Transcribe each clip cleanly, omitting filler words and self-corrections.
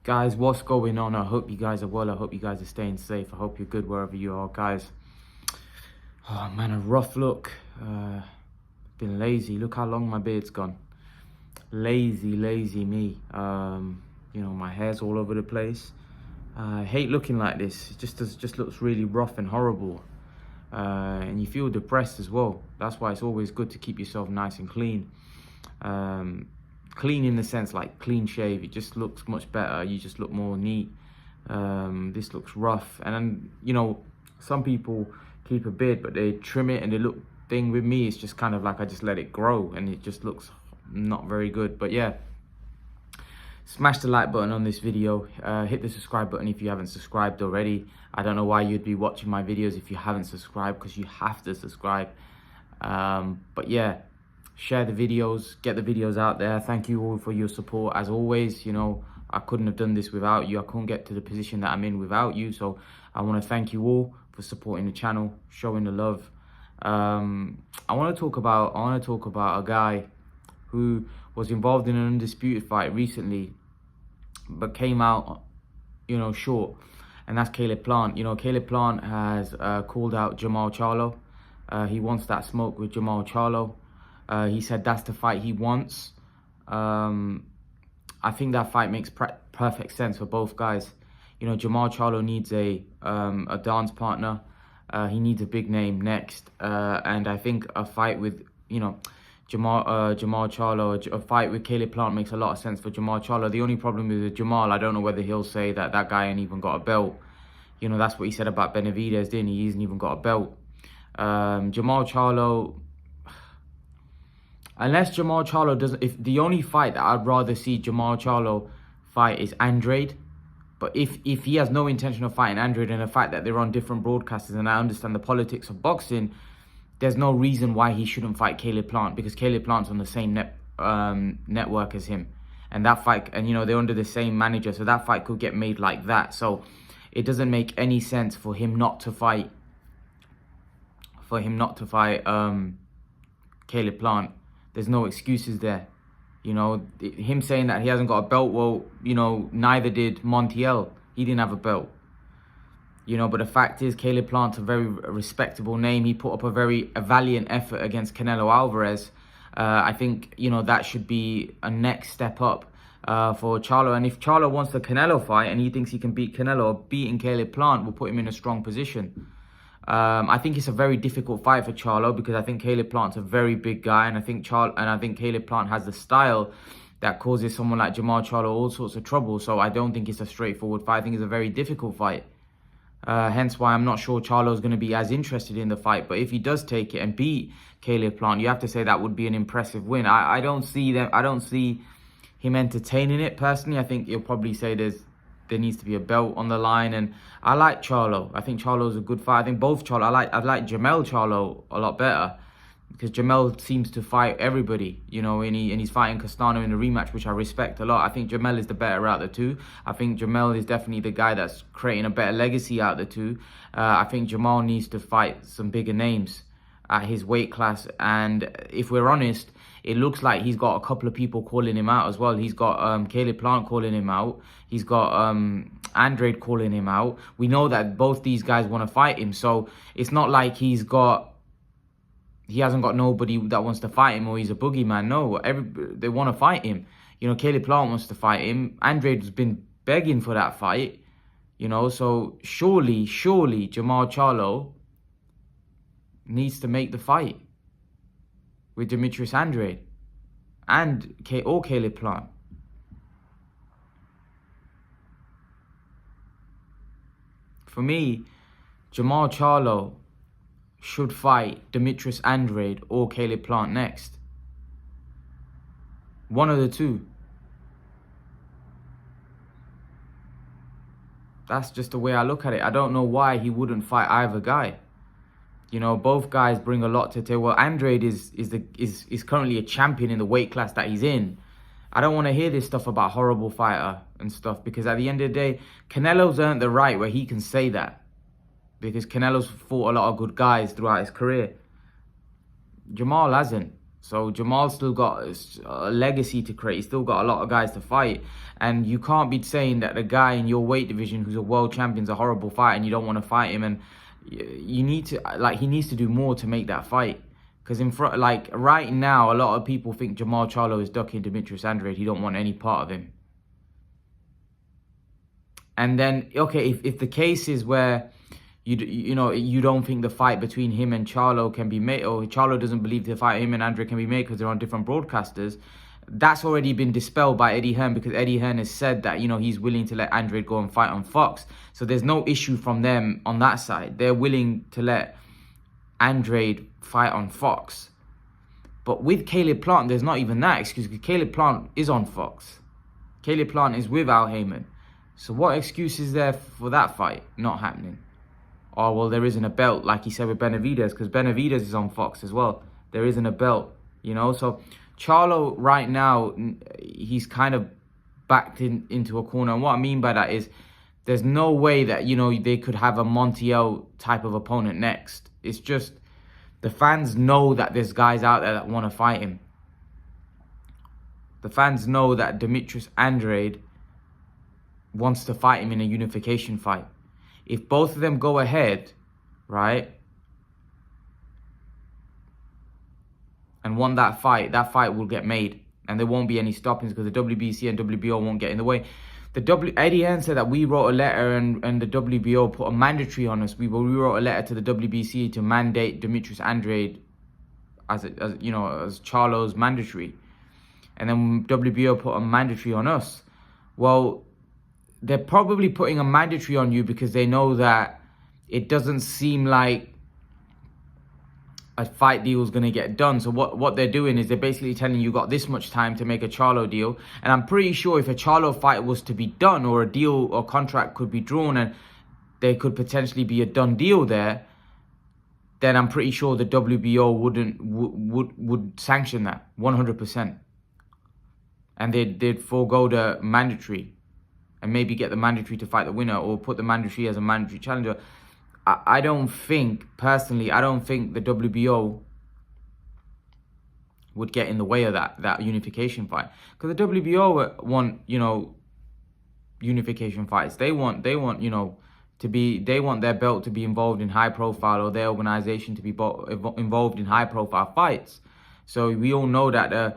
Guys, what's going on? I hope you guys are well. I hope you guys are staying safe. I hope you're good wherever you are, guys. Oh man, a rough look. Been lazy. Look how long my beard's gone. Lazy me. You know, my hair's all over the place. I hate looking like this. It just looks really rough and horrible. And you feel depressed as well. That's why it's always good to keep yourself nice and clean. Clean in the sense like clean shave. It just looks much better. You just look more neat. This looks rough. And then, you know, some people keep a beard but they trim it and they look thing. With me, it's just kind of like I just let it grow and it just looks not very good. But yeah, smash the like button on this video. Hit the subscribe button if you haven't subscribed already. I don't know why you'd be watching my videos if you haven't subscribed, because you have to subscribe. But yeah, share the videos, get the videos out there. Thank you all for your support as always. You know, I couldn't have done this without you. I couldn't get to the position that I'm in without you. So I want to thank you all for supporting the channel, showing the love. I want to talk about a guy who was involved in an undisputed fight recently, but came out, you know, short, and that's Caleb Plant. You know, Caleb Plant has called out Jermall Charlo. He wants that smoke with Jermall Charlo. He said that's the fight he wants. I think that fight makes perfect sense for both guys. You know, Jermall Charlo needs a dance partner. He needs a big name next. And I think a fight with, you know, Jermall Charlo, a fight with Caleb Plant makes a lot of sense for Jermall Charlo. The only problem is Jermall, I don't know whether he'll say that that guy ain't even got a belt. You know, that's what he said about Benavidez, didn't he? He hasn't even got a belt. Jermall Charlo, unless Jermall Charlo doesn't, if the only fight that I'd rather see Jermall Charlo fight is Andrade. But if he has no intention of fighting Andrade, and the fact that they're on different broadcasters, and I understand the politics of boxing, there's no reason why he shouldn't fight Caleb Plant, because Caleb Plant's on the same network as him. And that fight, and you know, they're under the same manager, so that fight could get made like that. So it doesn't make any sense for him not to fight, Caleb Plant. There's no excuses there. You know, him saying that he hasn't got a belt, well, you know, neither did Montiel. He didn't have a belt. You know, but the fact is, Caleb Plant's a very respectable name. He put up a valiant effort against Canelo Alvarez. I think, you know, that should be a next step up for Charlo. And if Charlo wants the Canelo fight and he thinks he can beat Canelo, beating Caleb Plant will put him in a strong position. I think it's a very difficult fight for Charlo, because I think Caleb Plant's a very big guy, and I think Caleb Plant has the style that causes someone like Jermall Charlo all sorts of trouble. So I don't think it's a straightforward fight. I think it's a very difficult fight. Hence why I'm not sure Charlo's going to be as interested in the fight. But if he does take it and beat Caleb Plant, you have to say that would be an impressive win. I don't see him entertaining it personally. I think he'll probably say there needs to be a belt on the line. And I like Charlo. I think Charlo's a good fight. I think both Charlo. I like Jermall Charlo a lot better, because Jermall seems to fight everybody, you know, and he's fighting Castano in a rematch, which I respect a lot. I think Jermall is the better out of the two. I think Jermall is definitely the guy that's creating a better legacy out of the two. I think Jermall needs to fight some bigger names at his weight class. And if we're honest, it looks like he's got a couple of people calling him out as well. He's got Caleb Plant calling him out. He's got Andrade calling him out. We know that both these guys want to fight him. So it's not like he hasn't got nobody that wants to fight him, or he's a boogeyman. No, they want to fight him. You know, Caleb Plant wants to fight him. Andrade's been begging for that fight. You know, so surely Jermall Charlo needs to make the fight with Demetrius Andrade or Caleb Plant. For me, Jermall Charlo should fight Demetrius Andrade or Caleb Plant next. One of the two. That's just the way I look at it. I don't know why he wouldn't fight either guy. You know, both guys bring a lot to the table. Well, Andrade is currently a champion in the weight class that he's in. I don't want to hear this stuff about horrible fighter and stuff, because at the end of the day, Canelo's earned the right where he can say that, because Canelo's fought a lot of good guys throughout his career. Jermall hasn't. So Jermall's still got a legacy to create. He's still got a lot of guys to fight. And you can't be saying that the guy in your weight division who's a world champion is a horrible fight and you don't want to fight him. And you need to, like, he needs to do more to make that fight. Because in front, like, right now, a lot of people think Jermall Charlo is ducking Demetrius Andrade. He don't want any part of him. And then, okay, if the case is where you don't think the fight between him and Charlo can be made, or Charlo doesn't believe the fight him and Andrade can be made because they're on different broadcasters, that's already been dispelled by Eddie Hearn, because Eddie Hearn has said that, he's willing to let Andrade go and fight on Fox. So there's no issue from them on that side. They're willing to let Andrade fight on Fox. But with Caleb Plant, there's not even that excuse, because Caleb Plant is on Fox. Caleb Plant is with Al Heyman. So what excuse is there for that fight not happening? Oh, well, there isn't a belt, like he said with Benavidez, because Benavidez is on Fox as well. There isn't a belt, So Charlo right now, he's kind of backed into a corner. And what I mean by that is there's no way that, they could have a Montiel type of opponent next. It's just the fans know that there's guys out there that want to fight him. The fans know that Demetrius Andrade wants to fight him in a unification fight. If both of them go ahead, right, and won that fight will get made. And there won't be any stoppings because the WBC and WBO won't get in the way. Eddie Hearn said that we wrote a letter and the WBO put a mandatory on us. We wrote a letter to the WBC to mandate Demetrius Andrade as Charlo's mandatory. And then WBO put a mandatory on us. Well, they're probably putting a mandatory on you because they know that it doesn't seem like a fight deal is going to get done. So what they're doing is they're basically telling you got this much time to make a Charlo deal. And I'm pretty sure if a Charlo fight was to be done, or a deal or contract could be drawn and there could potentially be a done deal there, then I'm pretty sure the WBO would sanction that 100%. And they'd forego the mandatory and maybe get the mandatory to fight the winner, or put the mandatory as a mandatory challenger. I don't think the WBO would get in the way of that unification fight. Because the WBO want, unification fights. They want their belt to be involved in high profile, or their organization to be involved in high profile fights. So we all know that the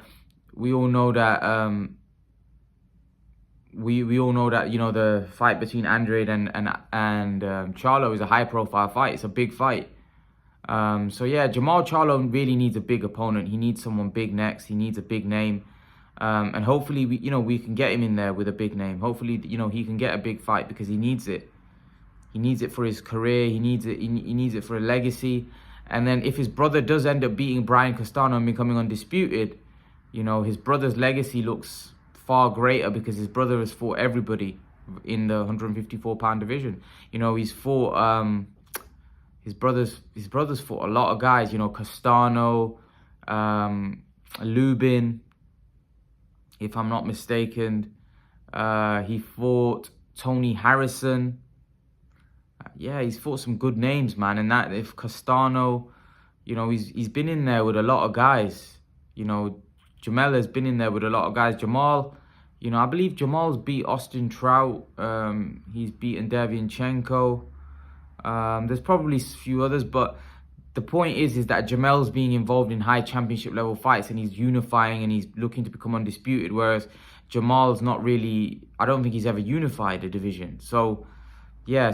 fight between Andrade and Charlo is a high-profile fight. It's a big fight. So yeah, Jermall Charlo really needs a big opponent. He needs someone big next. He needs a big name, and hopefully we can get him in there with a big name. Hopefully he can get a big fight because he needs it. He needs it for his career. He needs it. He needs it for a legacy. And then if his brother does end up beating Brian Castano and becoming undisputed, his brother's legacy looks far greater because his brother has fought everybody in the 154-pound division. He's fought his brothers fought a lot of guys. Castano, Lubin, if I'm not mistaken. He fought Tony Harrison. Yeah, he's fought some good names, man. And that if Castano, he's been in there with a lot of guys. Jermall has been in there with a lot of guys. Jermall, I believe Jermall's beat Austin Trout. He's beaten Derevyanchenko. There's probably a few others, but the point is that Jermall's being involved in high championship level fights and he's unifying and he's looking to become undisputed, whereas Jermall's not really, I don't think he's ever unified a division. So, yeah,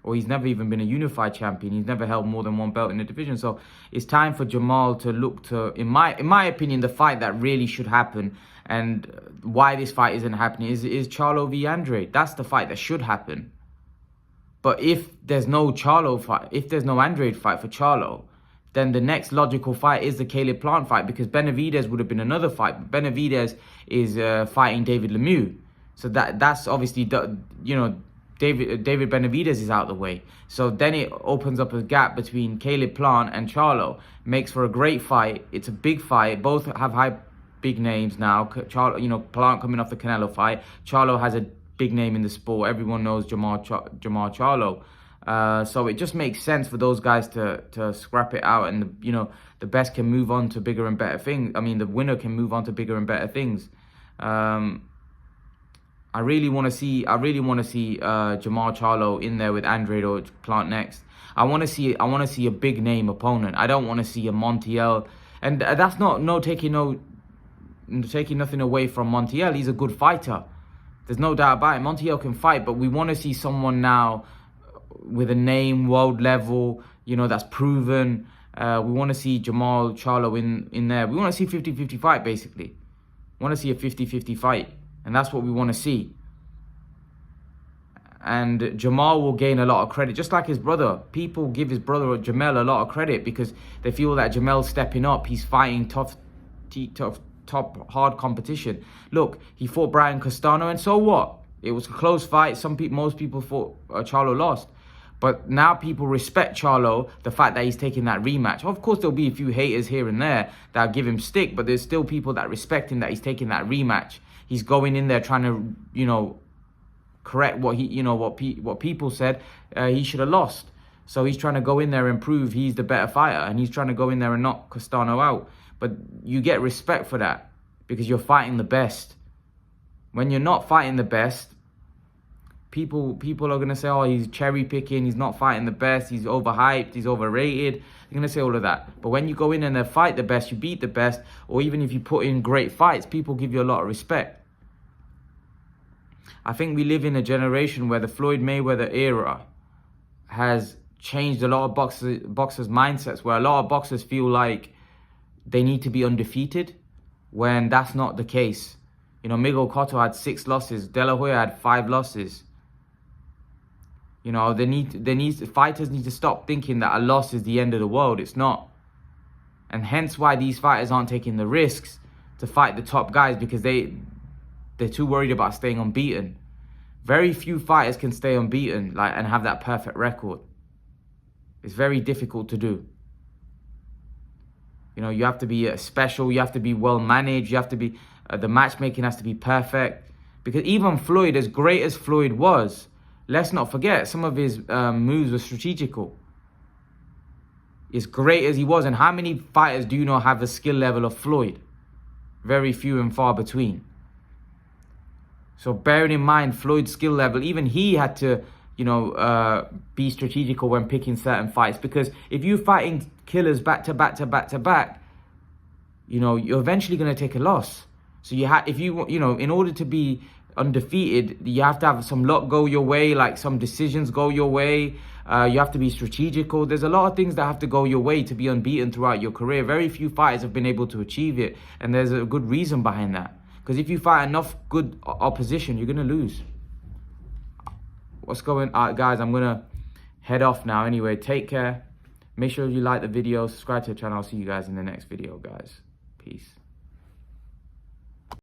or he's never even been a unified champion. He's never held more than one belt in a division. So it's time for Jermall to look to, in my opinion, the fight that really should happen, and why this fight isn't happening is Charlo v Andrade. That's the fight that should happen. But if there's no Charlo fight, if there's no Andrade fight for Charlo, then the next logical fight is the Caleb Plant fight, because Benavidez would have been another fight. But Benavidez is fighting David Lemieux. So that's obviously, David Benavidez is out of the way. So then it opens up a gap between Caleb Plant and Charlo. Makes for a great fight. It's a big fight. Both have big names now. Charlo, Plant coming off the Canelo fight. Charlo has a big name in the sport. Everyone knows Jermall Charlo. So it just makes sense for those guys to scrap it out, and the best can move on to bigger and better things. I mean, the winner can move on to bigger and better things. I really want to see Jermall Charlo in there with Andrade or Plant next. I want to see a big name opponent. I don't want to see a Montiel, and that's not taking nothing away from Montiel. He's a good fighter. There's no doubt about it. Montiel can fight, but we want to see someone now with a name, world level, that's proven. We want to see Jermall Charlo in there. We want to see 50-50 fight, basically. We want to see a 50-50 fight, and that's what we want to see. And Jermall will gain a lot of credit, just like his brother. People give his brother Jermall a lot of credit because they feel that Jermall's stepping up. He's fighting tough, hard competition. Look, he fought Brian Castano, and so what? It was a close fight. Most people thought Charlo lost. But now people respect Charlo, the fact that he's taking that rematch. Of course, there'll be a few haters here and there that give him stick, but there's still people that respect him, that he's taking that rematch. He's going in there trying to, correct what what people said he should have lost. So he's trying to go in there and prove he's the better fighter, and he's trying to go in there and knock Castano out. But you get respect for that because you're fighting the best. When you're not fighting the best, people are going to say, oh, he's cherry picking, he's not fighting the best, he's overhyped, he's overrated. They're going to say all of that. But when you go in and fight the best, you beat the best, or even if you put in great fights, people give you a lot of respect. I think we live in a generation where the Floyd Mayweather era has changed a lot of boxers' mindsets, where a lot of boxers feel like they need to be undefeated, when that's not the case. Miguel Cotto had 6 losses. De La Hoya had 5 losses. Fighters need to stop thinking that a loss is the end of the world. It's not. And hence why these fighters aren't taking the risks to fight the top guys, because they're too worried about staying unbeaten. Very few fighters can stay unbeaten and have that perfect record. It's very difficult to do. You have to be special, you have to be well managed, you have to be the matchmaking has to be perfect. Because even Floyd, as great as Floyd was, let's not forget, some of his moves were strategical. As great as he was, and how many fighters do you know have the skill level of Floyd? Very few and far between. So bearing in mind Floyd's skill level, even he had to, be strategical when picking certain fights. Because if you're fighting killers back to back, you're eventually going to take a loss. So in order to be undefeated, you have to have some luck go your way, like some decisions go your way. You have to be strategical. There's a lot of things that have to go your way to be unbeaten throughout your career. Very few fighters have been able to achieve it, and there's a good reason behind that. Because if you fight enough good opposition, you're going to lose. What's going on, guys? I'm going to head off now. Anyway, take care. Make sure you like the video, subscribe to the channel. I'll see you guys in the next video, guys. Peace.